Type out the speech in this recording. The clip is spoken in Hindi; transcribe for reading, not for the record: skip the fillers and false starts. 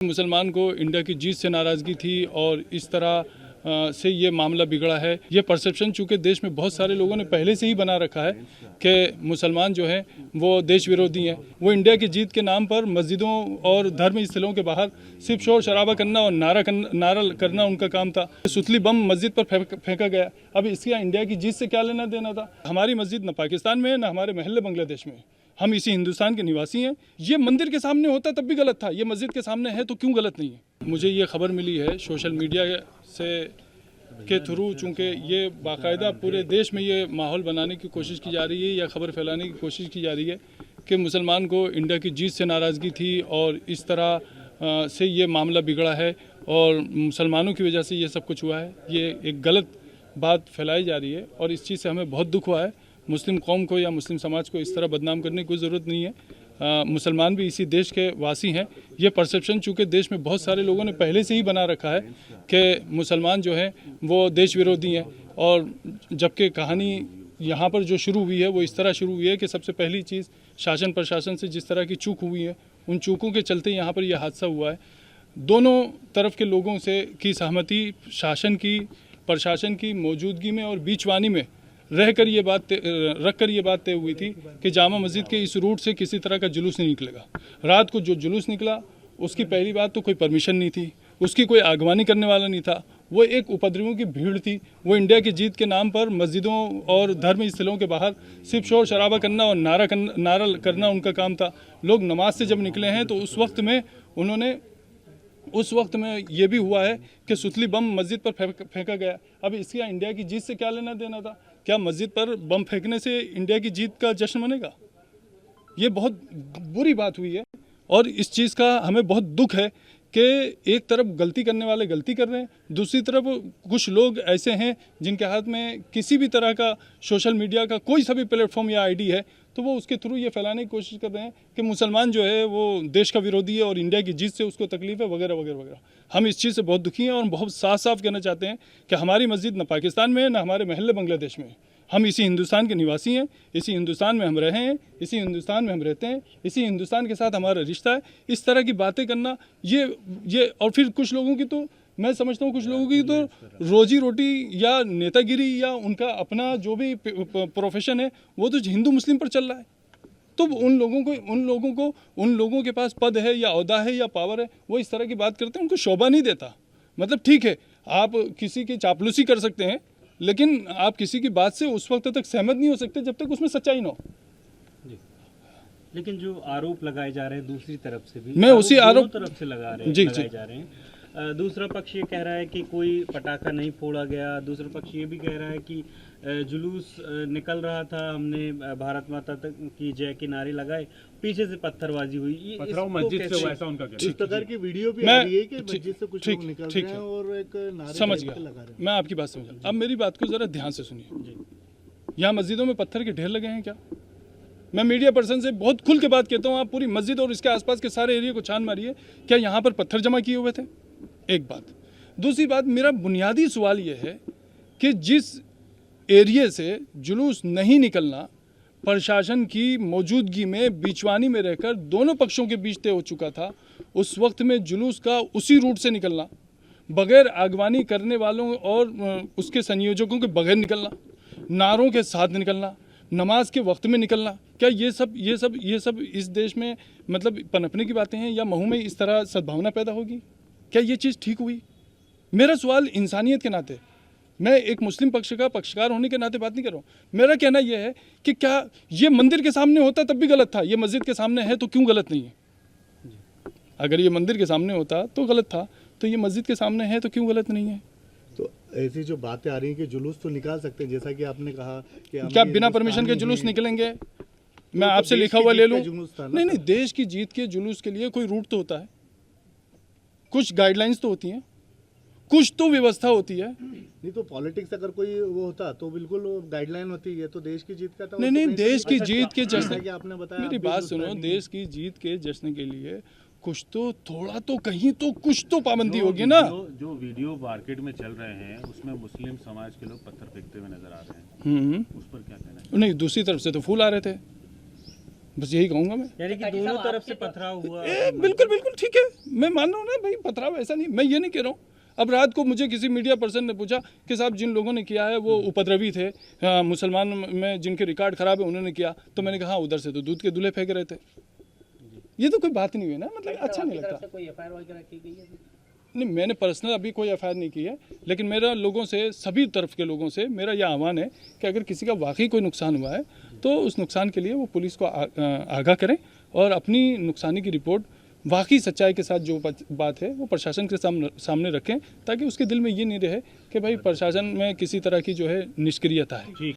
मुसलमान को इंडिया की जीत से नाराज़गी थी और इस तरह से ये मामला बिगड़ा है। ये परसेप्शन चूँकि देश में बहुत सारे लोगों ने पहले से ही बना रखा है कि मुसलमान जो हैं वो देश विरोधी हैं। वो इंडिया की जीत के नाम पर मस्जिदों और धर्म स्थलों के बाहर सिर्फ शोर शराबा करना और नारा करना उनका काम था। सुतली बम मस्जिद पर फेंका गया। अब इसका इंडिया की जीत से क्या लेना देना था? हमारी मस्जिद न पाकिस्तान में है न हमारे महल्ले बांग्लादेश में है। हम इसी हिंदुस्तान के निवासी हैं। ये मंदिर के सामने होता तब भी गलत था, ये मस्जिद के सामने है तो क्यों गलत नहीं है? मुझे ये खबर मिली है सोशल मीडिया से के थ्रू, चूँकि ये बाकायदा पूरे देश में ये माहौल बनाने की कोशिश की जा रही है या खबर फैलाने की कोशिश की जा रही है कि मुसलमान को इंडिया की जीत से नाराज़गी थी और इस तरह से ये मामला बिगड़ा है और मुसलमानों की वजह से ये सब कुछ हुआ है। ये एक गलत बात फैलाई जा रही है और इस चीज़ से हमें बहुत दुख हुआ है। मुस्लिम कौम को या मुस्लिम समाज को इस तरह बदनाम करने की कोई ज़रूरत नहीं है। मुसलमान भी इसी देश के वासी हैं। ये परसेप्शन चूँकि देश में बहुत सारे लोगों ने पहले से ही बना रखा है कि मुसलमान जो हैं वो देश विरोधी हैं, और जबकि कहानी यहाँ पर जो शुरू हुई है वो इस तरह शुरू हुई है कि सबसे पहली चीज़ शासन प्रशासन से जिस तरह की चूक हुई है, उन चूकों के चलते यहाँ पर यह हादसा हुआ है। दोनों तरफ के लोगों से की सहमति, शासन की, प्रशासन की मौजूदगी में और बीचवानी में रख कर ये बात तय हुई थी कि जामा मस्जिद के इस रूट से किसी तरह का जुलूस नहीं निकलेगा। रात को जो जुलूस निकला उसकी पहली बात तो कोई परमिशन नहीं थी, उसकी कोई आगवानी करने वाला नहीं था। वो एक उपद्रवियों की भीड़ थी। वो इंडिया की जीत के नाम पर मस्जिदों और धर्म स्थलों के बाहर सिर्फ शोर शराबा करना और नारा करना उनका काम था। लोग नमाज से जब निकले हैं तो उस वक्त में ये भी हुआ है कि सुतली बम मस्जिद पर फेंका गया। अब इसका इंडिया की जीत से क्या लेना देना था? क्या मस्जिद पर बम फेंकने से इंडिया की जीत का जश्न मनेगा? ये बहुत बुरी बात हुई है और इस चीज़ का हमें बहुत दुख है कि एक तरफ गलती करने वाले गलती कर रहे हैं, दूसरी तरफ कुछ लोग ऐसे हैं जिनके हाथ में किसी भी तरह का सोशल मीडिया का कोई सा भी प्लेटफॉर्म या आईडी है तो वो उसके थ्रू ये फैलाने की कोशिश कर रहे हैं कि मुसलमान जो है वो देश का विरोधी है और इंडिया की जीत से उसको तकलीफ है वगैरह वगैरह वगैरह। हम इस चीज़ से बहुत दुखी हैं और बहुत साफ साफ कहना चाहते हैं कि हमारी मस्जिद न पाकिस्तान में है न हमारे महल्ले बांग्लादेश में है। हम इसी हिंदुस्तान के निवासी हैं, इसी हिंदुस्तान में हम रहे हैं, इसी हिंदुस्तान में हम रहते हैं, इसी हिंदुस्तान के साथ हमारा रिश्ता है। इस तरह की बातें करना ये और फिर कुछ लोगों की तो मैं समझता हूँ कुछ लोगों की तो रोजी रोटी या नेतागिरी या उनका अपना जो भी प्रोफेशन है वो तो हिंदू मुस्लिम पर चल रहा है। तो उन लोगों के पास पद है या ओहदा है या पावर है, वो इस तरह की बात करते हैं, उनको शोभा नहीं देता। मतलब ठीक है, आप किसी की चापलूसी कर सकते हैं लेकिन आप किसी की बात से उस वक्त तक सहमत नहीं हो सकते जब तक उसमें सच्चाई ना हो। लेकिन जो आरोप लगाए जा रहे हैं दूसरी तरफ से भी, मैं उसी आरोप तरफ से लगाए जा रहे हैं। दूसरा पक्ष ये कह रहा है कि कोई पटाखा नहीं फोड़ा गया, दूसरा पक्ष ये भी कह रहा है कि जुलूस निकल रहा था, हमने भारत माता तक की जय के नारे लगाए, पीछे से पत्थरबाजी हुई। ये मस्जिद से वैसा उनका इस प्रकार की वीडियो भी आ रही है कि मस्जिद से कुछ लोग निकल रहे हैं और एक नारे समझ गया, मैं आपकी बात समझा। अब मेरी बात को जरा ध्यान से सुनिए। यहाँ मस्जिदों में पत्थर के ढेर लगे हैं क्या? मैं मीडिया पर्सन से बहुत खुल के बात कहता हूँ, आप पूरी मस्जिद और इसके आसपास के सारे एरिया को छान मारिए, क्या यहाँ पर पत्थर जमा किए हुए थे? एक बात। दूसरी बात, मेरा बुनियादी सवाल यह है कि जिस एरिया से जुलूस नहीं निकलना प्रशासन की मौजूदगी में बीचवानी में रहकर दोनों पक्षों के बीच तय हो चुका था, उस वक्त में जुलूस का उसी रूट से निकलना, बगैर आगवानी करने वालों और उसके संयोजकों के बगैर निकलना, नारों के साथ निकलना, नमाज के वक्त में निकलना, क्या ये सब इस देश में मतलब पनपने की बातें हैं या महू में इस तरह सद्भावना पैदा होगी? क्या ये चीज़ ठीक हुई? मेरा सवाल इंसानियत के नाते, मैं एक मुस्लिम पक्ष का पक्षकार होने के नाते बात नहीं कर रहा हूँ। मेरा कहना यह है कि क्या ये मंदिर के सामने होता तब भी गलत था, ये मस्जिद के सामने है तो क्यों गलत नहीं है? अगर ये मंदिर के सामने होता तो गलत था, तो ये मस्जिद के सामने है तो क्यों गलत नहीं है? तो ऐसी जो बातें आ रही हैं कि जुलूस तो निकाल सकते हैं, जैसा कि आपने कहा कि क्या बिना परमिशन के जुलूस निकलेंगे? मैं आपसे लिखा हुआ ले लूँ? नहीं, देश की जीत के जुलूस के लिए कोई रूट तो होता है, कुछ गाइडलाइंस तो होती हैं, कुछ तो व्यवस्था होती है। नहीं तो पॉलिटिक्स अगर कोई वो होता तो बिल्कुल गाइडलाइन होती है, तो देश की जीत का तो नहीं, देश की जीत के जश्न, आपने बताया, मेरी बात सुनो, देश की जीत के जश्न के लिए कुछ तो थोड़ा तो कहीं तो कुछ तो पाबंदी होगी ना। जो वीडियो मार्केट में चल रहे हैं उसमें मुस्लिम समाज के लोग पत्थर फेंकते हुए नजर आ रहे हैं, उस पर क्या कहना है? नहीं, दूसरी तरफ से तो फूल आ रहे थे, बस यही कहूँगा मैं। यानी कि दोनों तरफ से पथराव हुआ। बिल्कुल बिल्कुल ठीक है, मैं मान रहा हूँ ना भाई, पथराव ऐसा नहीं, मैं ये नहीं कह रहा हूँ। अब रात को मुझे किसी मीडिया पर्सन ने पूछा कि साहब जिन लोगों ने किया है वो उपद्रवी थे, मुसलमान में जिनके रिकॉर्ड खराब है उन्होंने किया, तो मैंने कहा हाँ, उधर से तो दूध के दूल्हे फेंक रहे थे। ये तो कोई बात नहीं हुई ना, मतलब अच्छा नहीं लगता। कोई एफआईआर वगैरह की गई है? नहीं, मैंने पर्सनल अभी कोई एफआईआर नहीं की है, लेकिन मेरा लोगों से, सभी तरफ के लोगों से मेरा यह आह्वान है कि अगर किसी का वाकई कोई नुकसान हुआ है तो उस नुकसान के लिए वो पुलिस को आगाह करें और अपनी नुकसानी की रिपोर्ट वाकई सच्चाई के साथ जो बात है वो प्रशासन के सामने रखें, ताकि उसके दिल में ये नहीं रहे कि भाई प्रशासन में किसी तरह की जो है निष्क्रियता है।